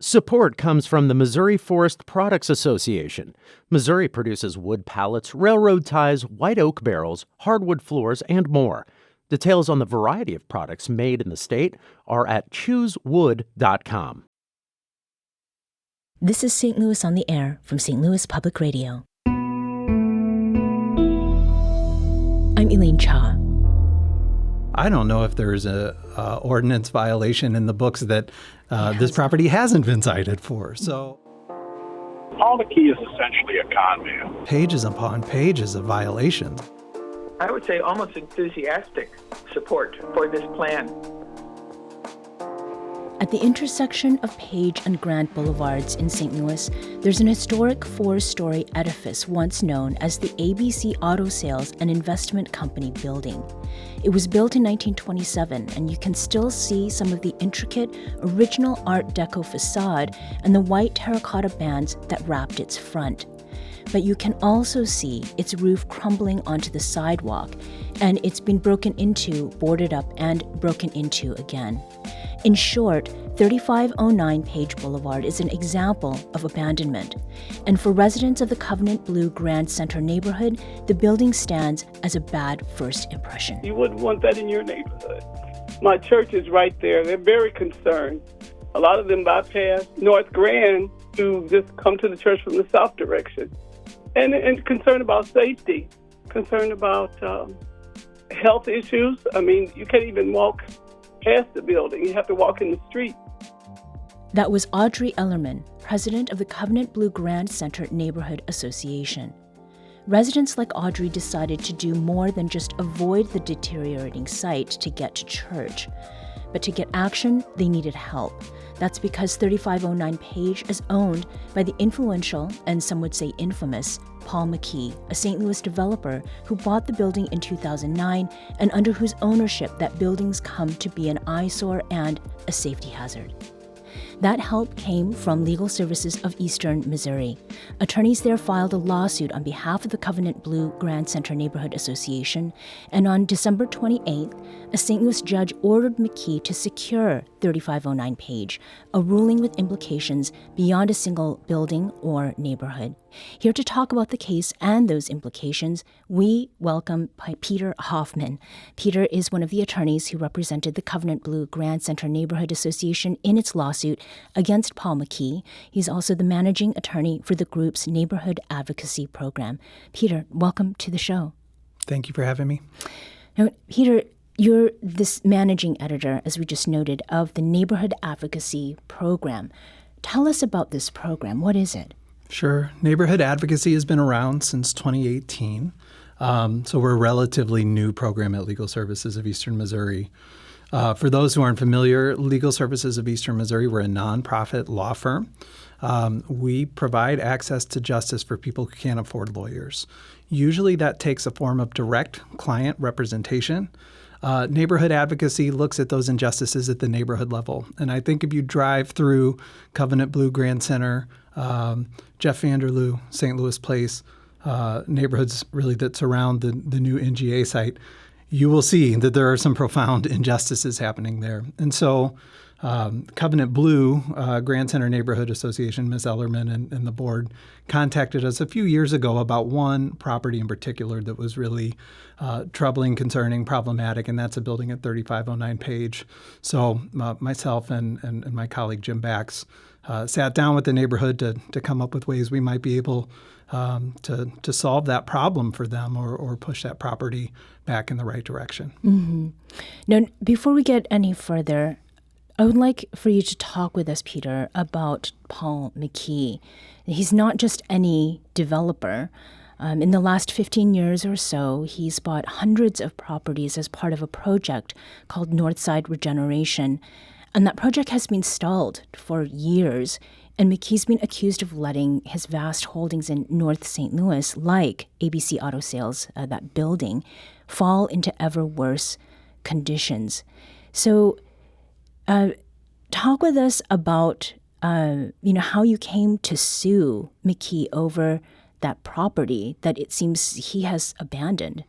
Support comes from the Missouri Forest Products Association. Missouri produces wood pallets, railroad ties, white oak barrels, hardwood floors, and more. Details on the variety of products made in the state are at choosewood.com. This is St. Louis on the Air from St. Louis Public Radio. I'm Elaine Cha. I don't know if there's a ordinance violation in the books that this property hasn't been cited for. So, Paul McKee is essentially a con man. Pages upon pages of violations. I would say almost enthusiastic support for this plan. At the intersection of Page and Grant Boulevards in St. Louis, there's an historic 4-story edifice once known as the ABC Auto Sales and Investment Company building. It was built in 1927, and you can still see some of the intricate, original Art Deco facade and the white terracotta bands that wrapped its front. But you can also see its roof crumbling onto the sidewalk, and it's been broken into, boarded up, and broken into again. In short, 3509 Page Boulevard is an example of abandonment. And for residents of the Covenant Blue Grand Center neighborhood, the building stands as a bad first impression. You wouldn't want that in your neighborhood. My church is right there. They're very concerned. A lot of them bypass North Grand to just come to the church from the south direction. And concerned about safety, concerned about health issues. I mean, you can't even walk past the building. You have to walk in the street. That was Audrey Ellerman, president of the Covenant Blue Grand Center Neighborhood Association. Residents like Audrey decided to do more than just avoid the deteriorating site to get to church. But to get action, they needed help. That's because 3509 Page is owned by the influential, and some would say infamous, Paul McKee, a St. Louis developer who bought the building in 2009 and under whose ownership that building's come to be an eyesore and a safety hazard. That help came from Legal Services of Eastern Missouri. Attorneys there filed a lawsuit on behalf of the Covenant Blue Grand Center Neighborhood Association, and on December 28th, a St. Louis judge ordered McKee to secure 3509 Page, a ruling with implications beyond a single building or neighborhood. Here to talk about the case and those implications, we welcome Peter Hoffman. Peter is one of the attorneys who represented the Covenant Blue Grand Center Neighborhood Association in its lawsuit against Paul McKee. He's also the managing attorney for the group's neighborhood advocacy program. Peter, welcome to the show. Thank you for having me. Now, Peter, you're this managing editor, as we just noted, of the neighborhood advocacy program. Tell us about this program. What is it? Sure. Neighborhood advocacy has been around since 2018. So we're a relatively new program at Legal Services of Eastern Missouri. For those who aren't familiar, Legal Services of Eastern Missouri, we're a nonprofit law firm. We provide access to justice for people who can't afford lawyers. Usually that takes a form of direct client representation. Neighborhood advocacy looks at those injustices at the neighborhood level. And I think if you drive through Covenant Blue Grand Center, Jeff Vanderloo, St. Louis Place, neighborhoods really that surround the new NGA site, you will see that there are some profound injustices happening there. And so Covenant Blue Grand Center Neighborhood Association, Ms. Ellerman and the board contacted us a few years ago about one property in particular that was really troubling, concerning, problematic, and that's a building at 3509 Page. So myself and my colleague Jim Bax sat down with the neighborhood to come up with ways we might be able to solve that problem for them or push that property back in the right direction. Mm-hmm. Now, before we get any further, I would like for you to talk with us, Peter, about Paul McKee. He's not just any developer. In the last 15 years or so, he's bought hundreds of properties as part of a project called NorthSide Regeneration. And that project has been stalled for years. And McKee's been accused of letting his vast holdings in North St. Louis, like ABC Auto Sales, that building, fall into ever worse conditions. So talk with us about how you came to sue McKee over that property that it seems he has abandoned.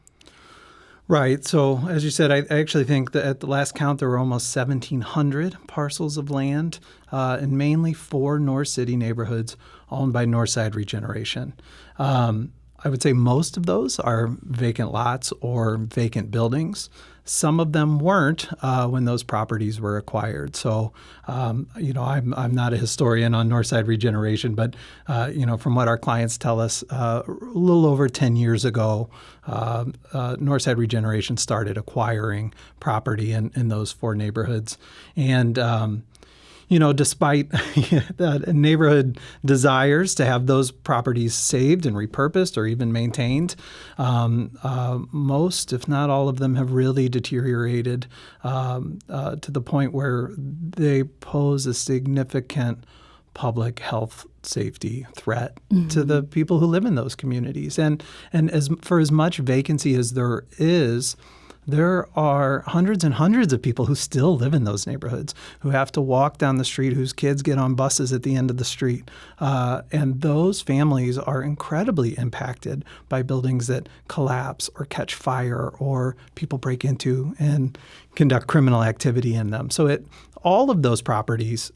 Right. So, as you said, I actually think that at the last count, there were almost 1,700 parcels of land in mainly 4 North City neighborhoods owned by NorthSide Regeneration. I would say most of those are vacant lots or vacant buildings. Some of them weren't when those properties were acquired. So, I'm not a historian on NorthSide Regeneration, but from what our clients tell us, a little over 10 years ago, NorthSide Regeneration started acquiring property in those 4 neighborhoods, and despite the neighborhood desires to have those properties saved and repurposed or even maintained, most, if not all of them, have really deteriorated to the point where they pose a significant public health safety threat to the people who live in those communities. And as much vacancy as there is, there are hundreds and hundreds of people who still live in those neighborhoods, who have to walk down the street, whose kids get on buses at the end of the street. And those families are incredibly impacted by buildings that collapse or catch fire or people break into and conduct criminal activity in them. So all of those properties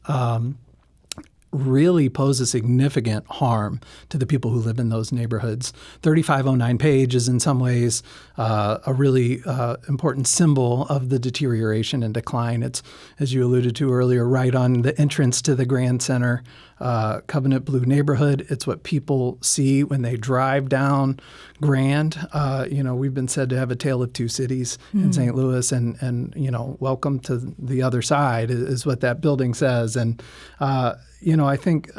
really pose a significant harm to the people who live in those neighborhoods. 3509 Page is in some ways a really important symbol of the deterioration and decline. It's, as you alluded to earlier, right on the entrance to the Grand Center Covenant Blue neighborhood. It's what people see when they drive down Grand. We've been said to have a tale of two cities in St. Louis, and welcome to the other side is what that building says. And I think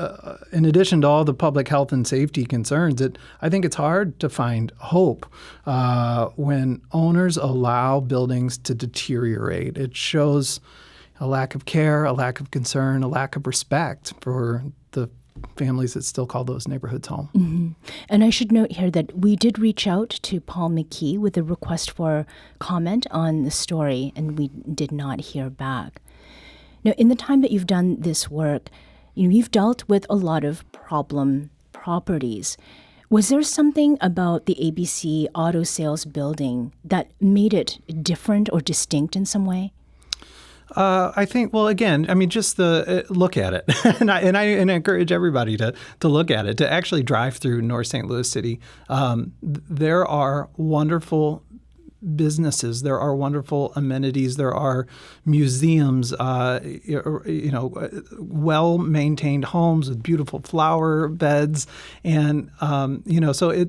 in addition to all the public health and safety concerns, I think it's hard to find hope when owners allow buildings to deteriorate. It shows a lack of care, a lack of concern, a lack of respect for the families that still call those neighborhoods home. Mm-hmm. And I should note here that we did reach out to Paul McKee with a request for comment on the story, and we did not hear back. Now, in the time that you've done this work, you've dealt with a lot of problem properties. Was there something about the ABC auto sales building that made it different or distinct in some way? I think, well, again, just look at it. and I encourage everybody to look at it, to actually drive through North St. Louis City. There are wonderful businesses. There are wonderful amenities. There are museums, well-maintained homes with beautiful flower beds. And, so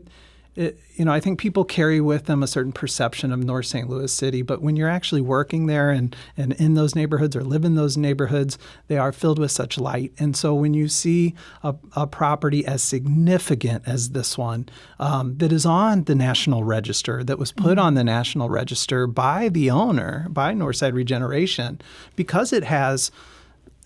I think people carry with them a certain perception of North St. Louis City, but when you're actually working there and in those neighborhoods or live in those neighborhoods, they are filled with such light. And so when you see a property as significant as this one that is on the National Register, that was put on the National Register by the owner, by NorthSide Regeneration, because it has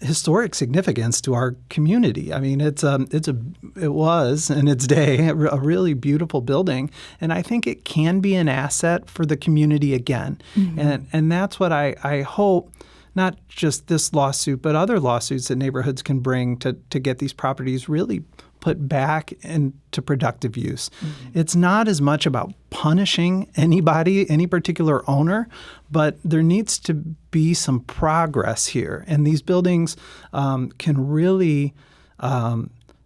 historic significance to our community. It was in its day a really beautiful building, and I think it can be an asset for the community again. And that's what I hope, not just this lawsuit, but other lawsuits that neighborhoods can bring to get these properties really put back into productive use. It's not as much about punishing anybody, any particular owner, but there needs to be some progress here. And these buildings can really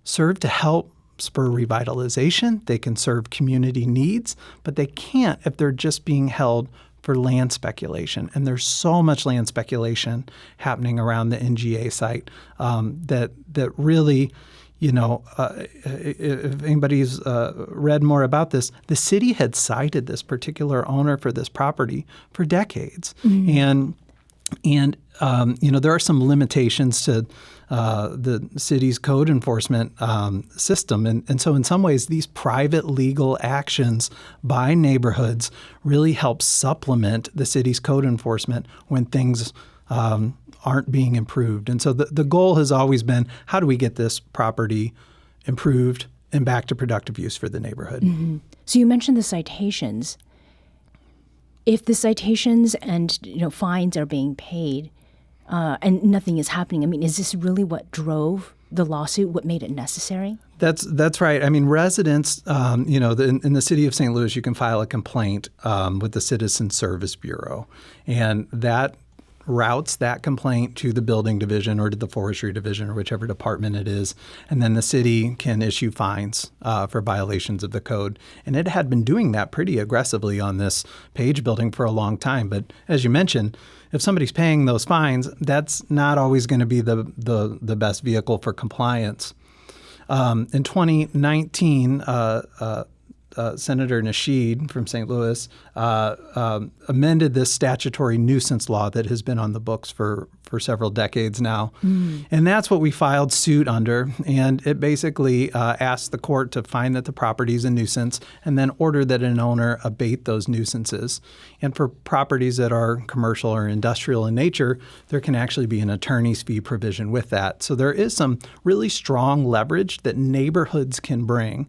serve to help spur revitalization. They can serve community needs, but they can't if they're just being held for land speculation. And there's so much land speculation happening around the NGA site that really, if anybody's read more about this, the city had cited this particular owner for this property for decades. And there are some limitations to the city's code enforcement system. And so in some ways, these private legal actions by neighborhoods really help supplement the city's code enforcement when things aren't being improved. And so the goal has always been, how do we get this property improved and back to productive use for the neighborhood? So you mentioned the citations. If the citations and fines are being paid and nothing is happening, is this really what drove the lawsuit? What made it necessary? That's right. I mean, residents, in the city of St. Louis, you can file a complaint with the Citizen Service Bureau, and that routes that complaint to the building division or to the forestry division or whichever department it is, and then the city can issue fines for violations of the code. And it had been doing that pretty aggressively on this Page building for a long time. But as you mentioned, if somebody's paying those fines, that's not always going to be the best vehicle for compliance. In 2019, Senator Nasheed from St. Louis amended this statutory nuisance law that has been on the books for several decades now. And that's what we filed suit under. And it basically asked the court to find that the property is a nuisance and then order that an owner abate those nuisances. And for properties that are commercial or industrial in nature, there can actually be an attorney's fee provision with that. So there is some really strong leverage that neighborhoods can bring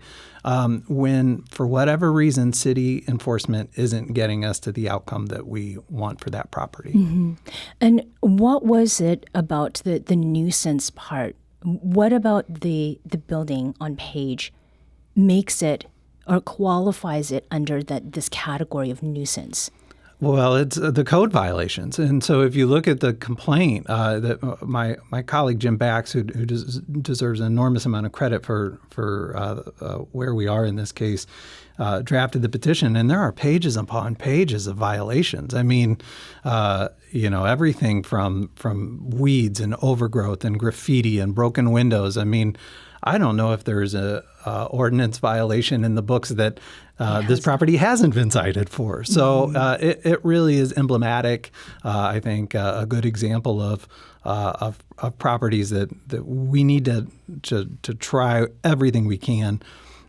when, for whatever reason, city enforcement isn't getting us to the outcome that we want for that property. Mm-hmm. And what was it about the nuisance part? What about the building on Page makes it or qualifies it under this category of nuisance? Well, it's the code violations. And so if you look at the complaint that my colleague Jim Bax, who deserves an enormous amount of credit for where we are in this case, drafted the petition, and there are pages upon pages of violations. I mean, everything from weeds and overgrowth and graffiti and broken windows. I mean, I don't know if there's a ordinance violation in the books that this property hasn't been cited for. So it really is emblematic. I think a good example of properties that we need to try everything we can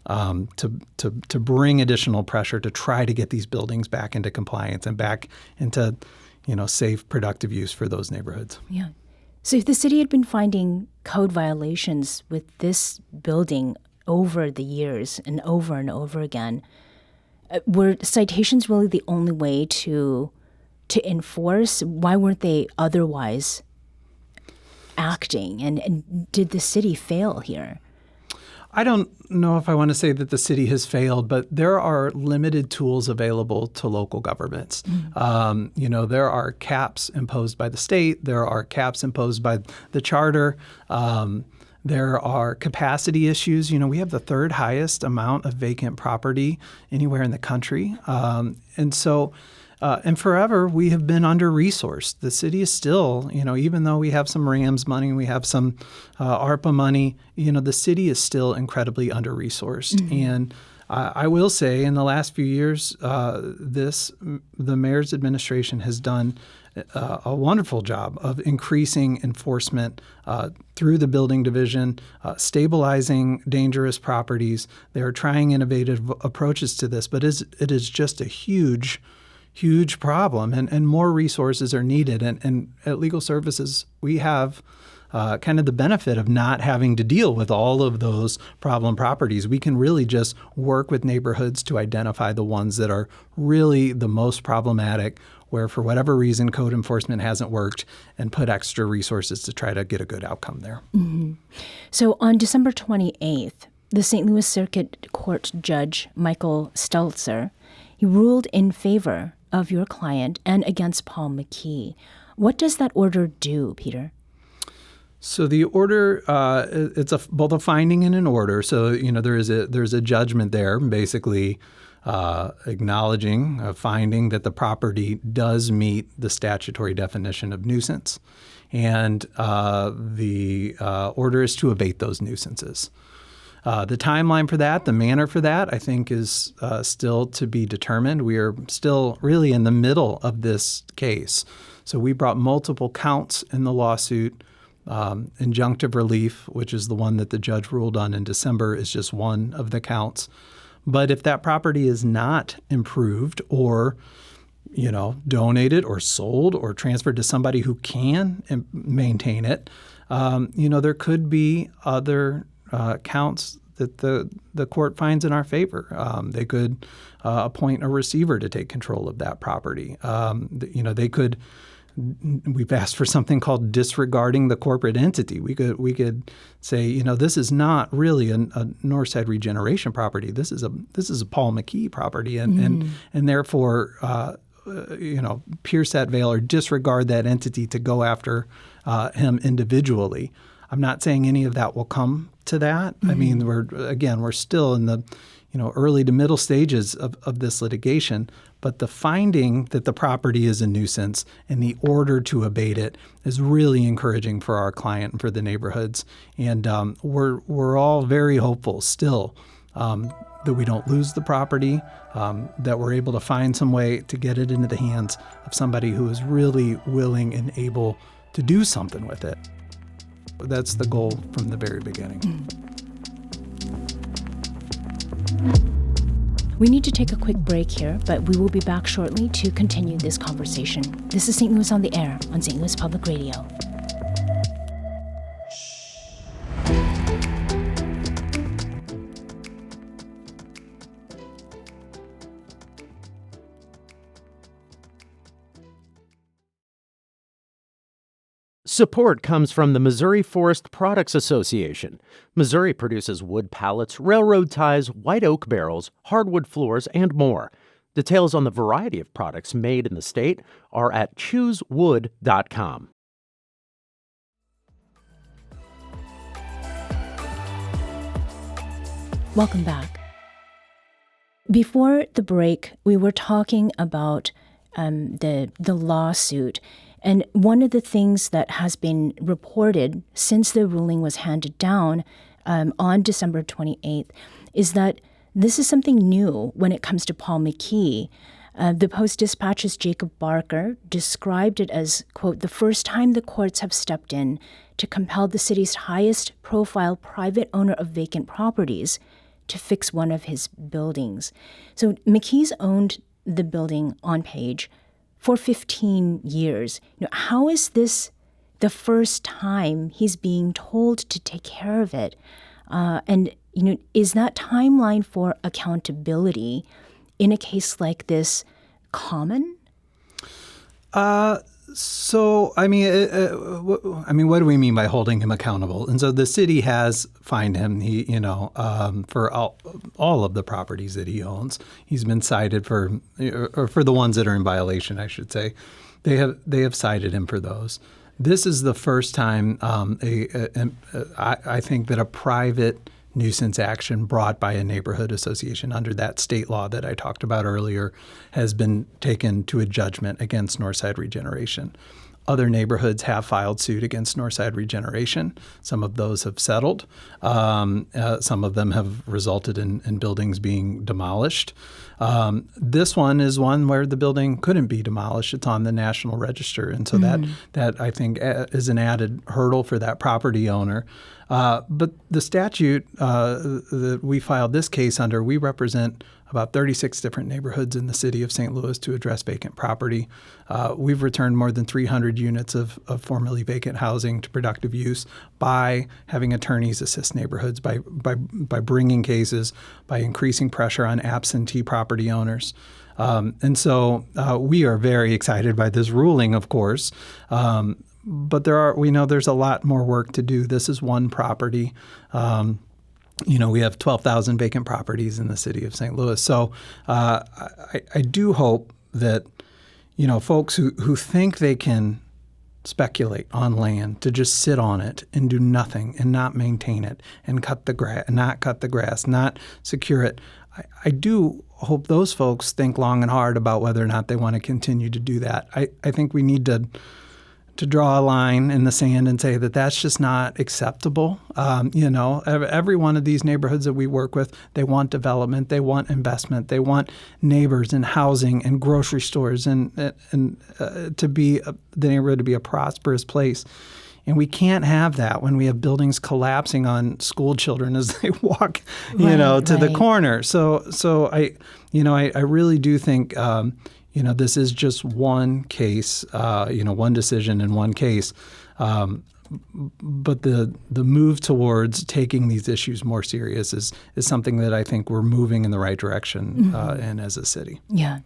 to bring additional pressure to try to get these buildings back into compliance and back into safe, productive use for those neighborhoods. Yeah. So if the city had been finding code violations with this building over the years and over again, were citations really the only way to enforce? Why weren't they otherwise acting? And did the city fail here? I don't know if I want to say that the city has failed, but there are limited tools available to local governments. There are caps imposed by the state. There are caps imposed by the charter. There are capacity issues. We have the third highest amount of vacant property anywhere in the country. And forever, we have been under-resourced. The city is still, even though we have some RAMS money, we have some ARPA money, the city is still incredibly under-resourced. Mm-hmm. And I will say in the last few years, the mayor's administration has done a wonderful job of increasing enforcement through the building division, stabilizing dangerous properties. They are trying innovative approaches to this, but it is just a huge problem, and more resources are needed. And at Legal Services, we have kind of the benefit of not having to deal with all of those problem properties. We can really just work with neighborhoods to identify the ones that are really the most problematic, where for whatever reason code enforcement hasn't worked, and put extra resources to try to get a good outcome there. Mm-hmm. So on December 28th, the St. Louis Circuit Court Judge Michael Stelzer, he ruled in favor of your client and against Paul McKee. What does that order do, Peter? So the order, it's both a finding and an order. So there's a judgment there, basically acknowledging a finding that the property does meet the statutory definition of nuisance, and the order is to abate those nuisances. The timeline for that, the manner for that, I think is still to be determined. We are still really in the middle of this case. So we brought multiple counts in the lawsuit. Injunctive relief, which is the one that the judge ruled on in December, is just one of the counts. But if that property is not improved or donated or sold or transferred to somebody who can maintain it, there could be other counts that the court finds in our favor. They could appoint a receiver to take control of that property. They could we've asked for something called disregarding the corporate entity. We could say, this is not really a NorthSide Regeneration property. This is a Paul McKee property, and therefore, pierce that veil or disregard that entity to go after him individually. I'm not saying any of that will come to that. I mean, we're still in the early to middle stages of this litigation, but the finding that the property is a nuisance and the order to abate it is really encouraging for our client and for the neighborhoods. And we're all very hopeful still that we don't lose the property, that we're able to find some way to get it into the hands of somebody who is really willing and able to do something with it. That's the goal from the very beginning. We need to take a quick break here, but we will be back shortly to continue this conversation. This is St. Louis on the Air on St. Louis Public Radio. Support comes from the Missouri Forest Products Association. Missouri produces wood pallets, railroad ties, white oak barrels, hardwood floors, and more. Details on the variety of products made in the state are at choosewood.com. Welcome back. Before the break, we were talking about the lawsuit. And one of the things that has been reported since the ruling was handed down on December 28th is that this is something new when it comes to Paul McKee. The Post-Dispatch's Jacob Barker described it as, quote, the first time the courts have stepped in to compel the city's highest-profile private owner of vacant properties to fix one of his buildings. So McKee's owned the building on Page for 15 years. How is this the first time he's being told to take care of it? And is that timeline for accountability in a case like this common? What do we mean by holding him accountable? And so the city has fined him. For all of the properties that he owns, he's been cited for the ones that are in violation, I should say. They have cited him for those. This is the first time I think that a private nuisance action brought by a neighborhood association under that state law that I talked about earlier has been taken to a judgment against NorthSide Regeneration. Other neighborhoods have filed suit against NorthSide Regeneration. Some of those have settled. Some of them have resulted in buildings being demolished. This one is one where the building couldn't be demolished. It's on the National Register. And so that I think is an added hurdle for that property owner. But the statute that we filed this case under, we represent about 36 different neighborhoods in the city of St. Louis to address vacant property. We've returned more than 300 units of formerly vacant housing to productive use by having attorneys assist neighborhoods, by bringing cases, by increasing pressure on absentee property owners. And so we are very excited by this ruling, of course. But we know there's a lot more work to do. This is one property. We have 12,000 vacant properties in the city of St. Louis. So I do hope that, folks who think they can speculate on land, to just sit on it and do nothing and not maintain it and not cut the grass, not secure it. I do hope those folks think long and hard about whether or not they want to continue to do that. I think we need to draw a line in the sand and say that that's just not acceptable. Every one of these neighborhoods that we work with, they want development, they want investment, they want neighbors and housing and grocery stores and to be the neighborhood to be a prosperous place. And we can't have that when we have buildings collapsing on school children as they walk, to the corner. So I really do think. This is just one case, one decision in one case. But the move towards taking these issues more serious is something that I think we're moving in the right direction in as a city. Yeah.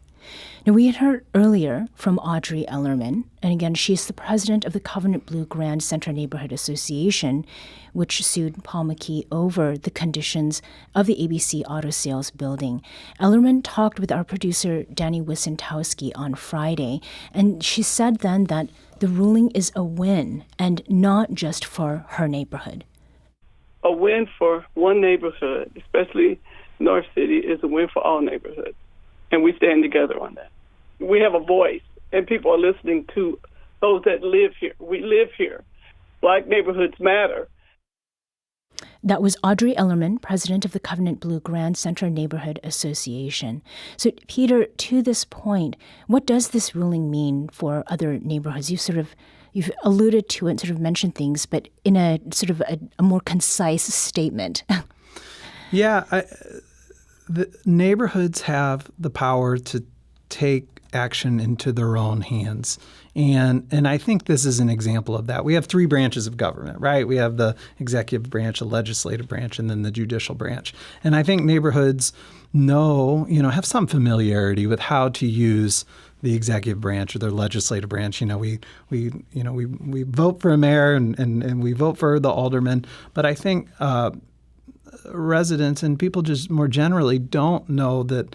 Now, we had heard earlier from Audrey Ellerman, and again, she's the president of the Covenant Blue Grand Center Neighborhood Association, which sued Paul McKee over the conditions of the ABC Auto Sales building. Ellerman talked with our producer, Danny Wissentowski, on Friday, and she said then that the ruling is a win, and not just for her neighborhood. A win for one neighborhood, especially North City, is a win for all neighborhoods. And we stand together on that. We have a voice, and people are listening to those that live here. We live here. Black neighborhoods matter. That was Audrey Ellerman, president of the Covenant Blue Grand Center Neighborhood Association. So, Peter, to this point, what does this ruling mean for other neighborhoods? You've alluded to it, sort of mentioned things, but in a sort of a more concise statement. Yeah, the neighborhoods have the power to take action into their own hands. And I think this is an example of that. We have three branches of government, right? We have the executive branch, the legislative branch, and then the judicial branch. And I think neighborhoods have some familiarity with how to use the executive branch or the legislative branch. We vote for a mayor and we vote for the alderman. But I think residents and people just more generally don't know that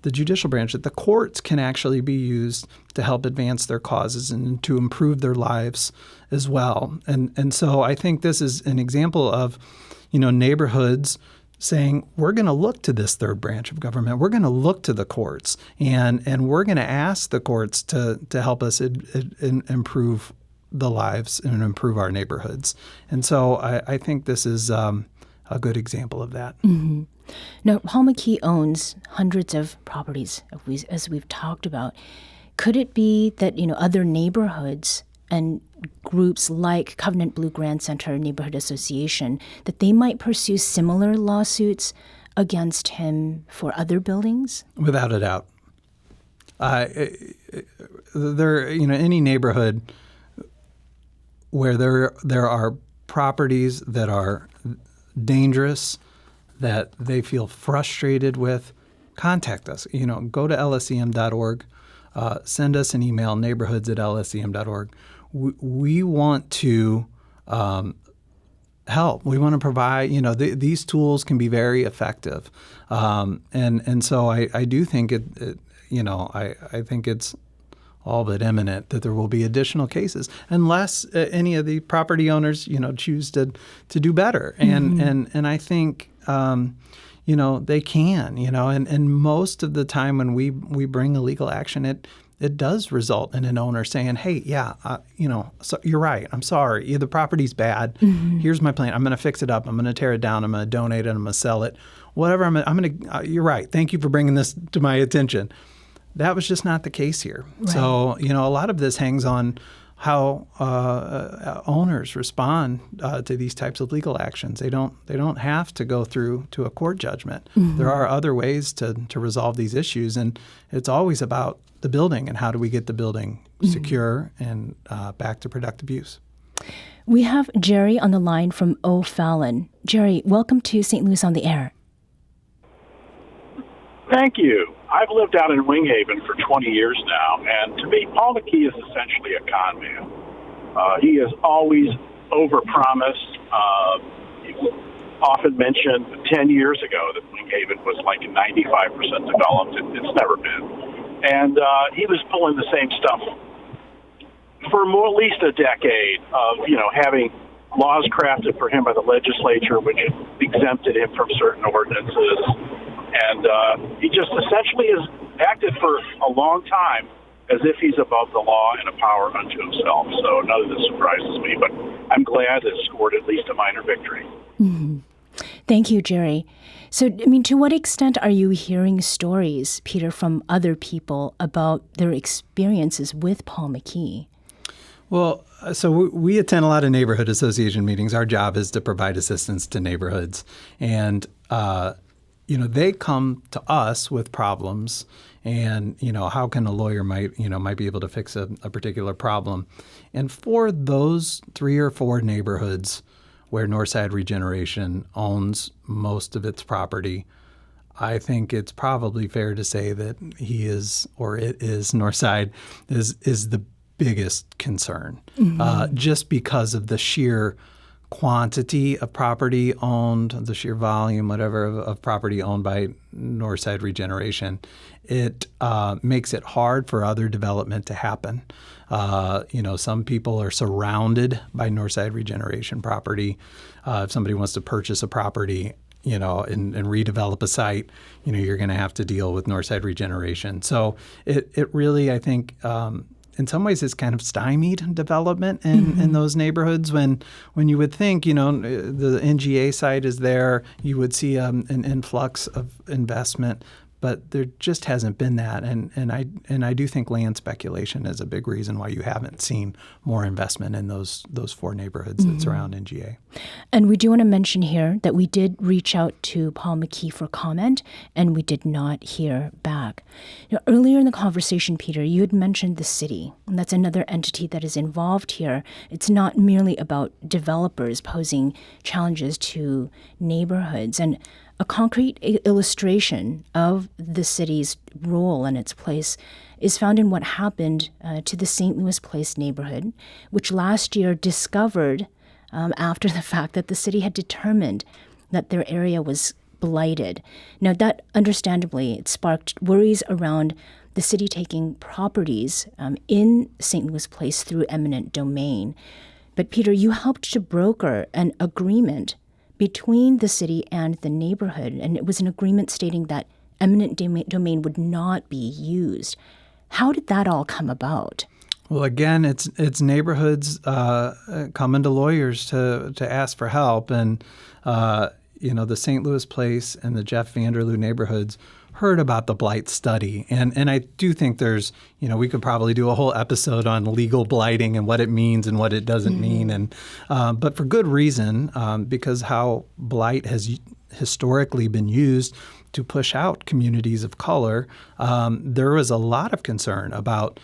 the judicial branch, that the courts can actually be used to help advance their causes and to improve their lives as well. And so I think this is an example of, neighborhoods saying, we're going to look to this third branch of government. We're going to look to the courts, and we're going to ask the courts to help us improve the lives and improve our neighborhoods. And so I think this is a good example of that. Mm-hmm. Now, Paul McKee owns hundreds of properties, as we've talked about. Could it be that, other neighborhoods and groups like Covenant Blue Grand Center Neighborhood Association, that they might pursue similar lawsuits against him for other buildings? Without a doubt. Any neighborhood where there are properties that are dangerous, that they feel frustrated with, contact us. Go to lsem.org, send us an email, neighborhoods@lsem.org. We want to help. We want to provide, these tools can be very effective. And so I do think I think it's all but imminent that there will be additional cases unless any of the property owners, choose to do better. And I think, they can, and most of the time when we bring a legal action, it does result in an owner saying, hey, so you're right. I'm sorry. The property's bad. Mm-hmm. Here's my plan. I'm going to fix it up. I'm going to tear it down. I'm going to donate it. I'm going to sell it. Whatever. I'm going to, you're right. Thank you for bringing this to my attention. That was just not the case here. Right. So, a lot of this hangs on how owners respond to these types of legal actions. They don't have to go through to a court judgment. Mm-hmm. There are other ways to resolve these issues, and it's always about the building and how do we get the building secure and back to productive use. We have Jerry on the line from O'Fallon. Jerry, welcome to St. Louis on the Air. Thank you. I've lived out in Winghaven for 20 years now, and to me, Paul McKee is essentially a con man. He has always overpromised. He often mentioned 10 years ago that Winghaven was like 95% developed. It's never been. And he was pulling the same stuff for at least a decade of, having laws crafted for him by the legislature which exempted him from certain ordinances. And he just essentially has acted for a long time as if he's above the law and a power unto himself. So none of this surprises me, but I'm glad it scored at least a minor victory. Mm-hmm. Thank you, Jerry. So, to what extent are you hearing stories, Peter, from other people about their experiences with Paul McKee? Well, so we attend a lot of neighborhood association meetings. Our job is to provide assistance to neighborhoods. And they come to us with problems, and how can a lawyer might be able to fix a particular problem. And for those 3 or 4 neighborhoods where NorthSide Regeneration owns most of its property, I think it's probably fair to say that he is, or it is, Northside is the biggest concern, just because of the sheer quantity of property owned, the sheer volume, whatever, of property owned by NorthSide Regeneration. It makes it hard for other development to happen. Some people are surrounded by NorthSide Regeneration property. If somebody wants to purchase a property, and redevelop a site, you're going to have to deal with NorthSide Regeneration. So it really, I think, in some ways, it's kind of stymied development in those neighborhoods. When you would think, the NGA site is there, you would see an influx of investment. But there just hasn't been that, and I do think land speculation is a big reason why you haven't seen more investment in those 4 neighborhoods that surround NGA. And we do want to mention here that we did reach out to Paul McKee for comment, and we did not hear back. Earlier in the conversation, Peter, you had mentioned the city, and that's another entity that is involved here. It's not merely about developers posing challenges to neighborhoods, and a concrete illustration of the city's role and its place is found in what happened to the St. Louis Place neighborhood, which last year discovered, after the fact, that the city had determined that their area was blighted. Now, that understandably, it sparked worries around the city taking properties in St. Louis Place through eminent domain. But Peter, you helped to broker an agreement between the city and the neighborhood, and it was an agreement stating that eminent domain would not be used. How did that all come about? Well, again, it's neighborhoods coming to lawyers to ask for help, and the St. Louis Place and the Jeff Vanderloo neighborhoods heard about the blight study. And I do think there's, we could probably do a whole episode on legal blighting and what it means and what it doesn't mean. And but for good reason, because how blight has historically been used to push out communities of color, there was a lot of concern about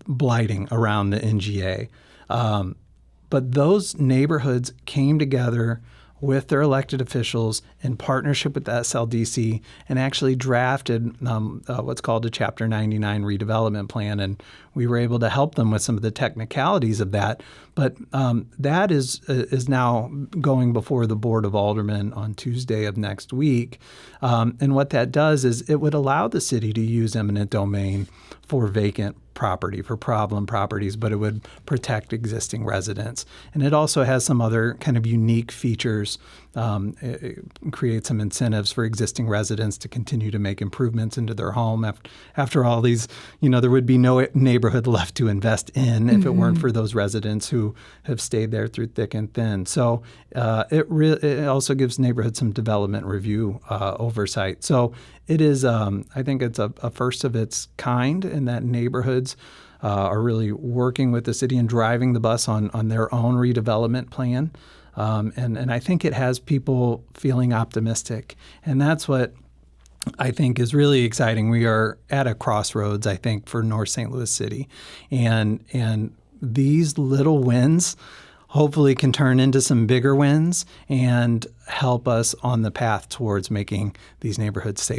blighting around the NGA. But those neighborhoods came together with their elected officials in partnership with the SLDC and actually drafted what's called a Chapter 99 redevelopment plan. And we were able to help them with some of the technicalities of that. But that is now going before the Board of Aldermen on Tuesday of next week. And what that does is it would allow the city to use eminent domain for vacant property, for problem properties, but it would protect existing residents. And it also has some other kind of unique features. It creates some incentives for existing residents to continue to make improvements into their home. After all these, there would be no neighborhood left to invest in if it weren't for those residents who have stayed there through thick and thin. So it also gives neighborhoods some development review oversight. So it is, I think it's a first of its kind in that neighborhoods are really working with the city and driving the bus on their own redevelopment plan. And I think it has people feeling optimistic. And that's what I think is really exciting. We are at a crossroads, I think, for North St. Louis City. And these little wins hopefully can turn into some bigger wins and help us on the path towards making these neighborhoods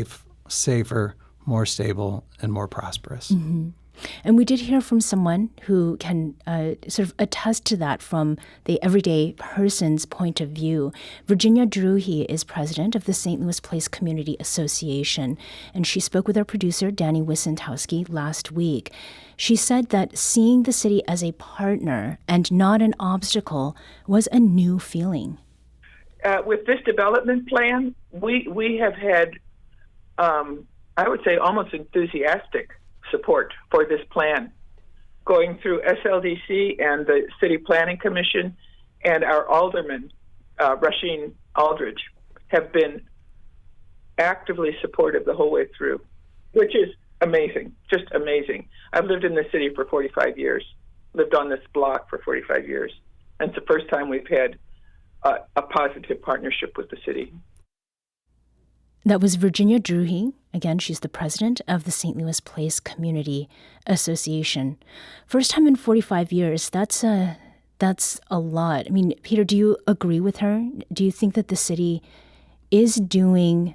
safer, more stable, and more prosperous. Mm-hmm. And we did hear from someone who can sort of attest to that from the everyday person's point of view. Virginia Druhy is president of the St. Louis Place Community Association, and she spoke with our producer, Danny Wissentowski, last week. She said that seeing the city as a partner and not an obstacle was a new feeling. With this development plan, we have had, I would say, almost enthusiastic support for this plan, going through SLDC and the City Planning Commission, and our alderman, Rasheen Aldridge, have been actively supportive the whole way through, which is amazing, just amazing. I've lived in the city for 45 years, lived on this block for 45 years, and it's the first time we've had a positive partnership with the city. That was Virginia Druhy. Again, she's the president of the St. Louis Place Community Association. First time in 45 years, that's a lot. I mean, Peter, do you agree with her? Do you think that the city is doing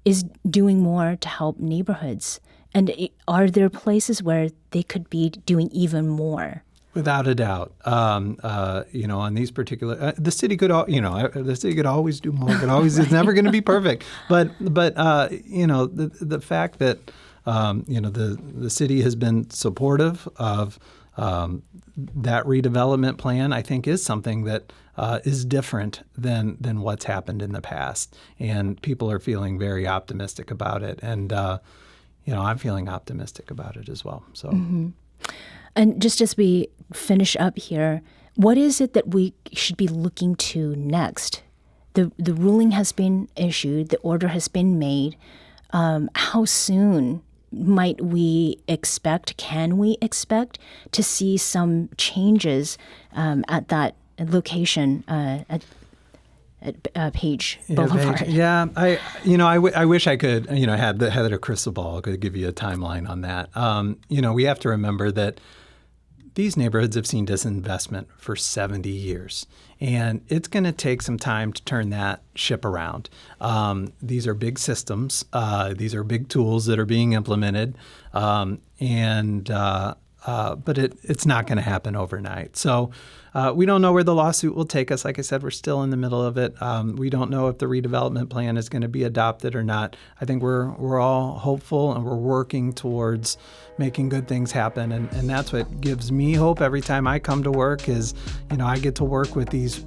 is doing more to help neighborhoods? And are there places where they could be doing even more? Without a doubt, on these particular, the city could, the city could always do more. It's never going to be perfect. But the fact that the city has been supportive of that redevelopment plan, I think, is something that is different than what's happened in the past, and people are feeling very optimistic about it, and I'm feeling optimistic about it as well. So. Mm-hmm. And just as we finish up here, what is it that we should be looking to next? The ruling has been issued, the order has been made. How soon might we expect, can we expect to see some changes at that location at Page Boulevard? Page. Yeah, I wish I could, had a crystal ball, could give you a timeline on that. We have to remember that these neighborhoods have seen disinvestment for 70 years, and it's going to take some time to turn that ship around. These are big systems. These are big tools that are being implemented, but it's not going to happen overnight. So we don't know where the lawsuit will take us. Like I said, we're still in the middle of it. We don't know if the redevelopment plan is going to be adopted or not. I think we're all hopeful, and we're working towards making good things happen. And that's what gives me hope every time I come to work is, I get to work with these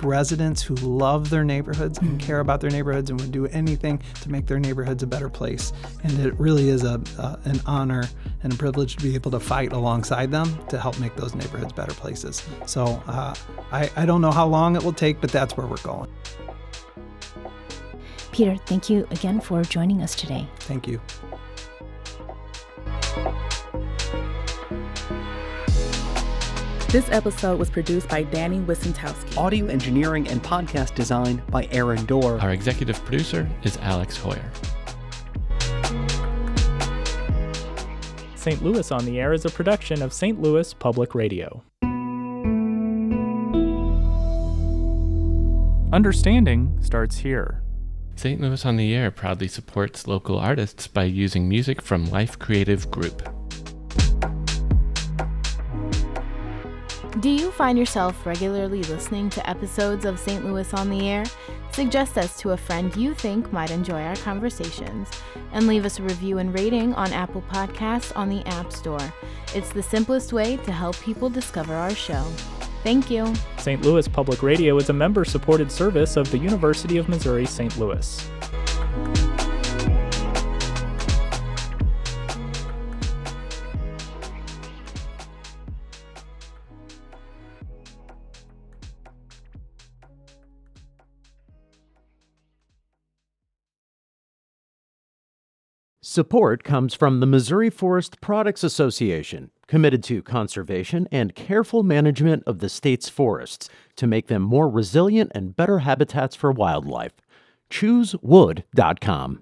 residents who love their neighborhoods and care about their neighborhoods and would do anything to make their neighborhoods a better place. And it really is an honor and a privilege to be able to fight alongside them to help make those neighborhoods better places. So I don't know how long it will take, but that's where we're going. Peter, thank you again for joining us today. Thank you. This episode was produced by Danny Wissentowski. Audio engineering and podcast design by Aaron Dorr. Our executive producer is Alex Hoyer. St. Louis on the Air is a production of St. Louis Public Radio. Understanding starts here. St. Louis on the Air proudly supports local artists by using music from Life Creative Group. Do you find yourself regularly listening to episodes of St. Louis on the Air? Suggest us to a friend you think might enjoy our conversations, and leave us a review and rating on Apple Podcasts on the App Store. It's the simplest way to help people discover our show. Thank you. St. Louis Public Radio is a member-supported service of the University of Missouri St. Louis. Support comes from the Missouri Forest Products Association, committed to conservation and careful management of the state's forests to make them more resilient and better habitats for wildlife. ChooseWood.com.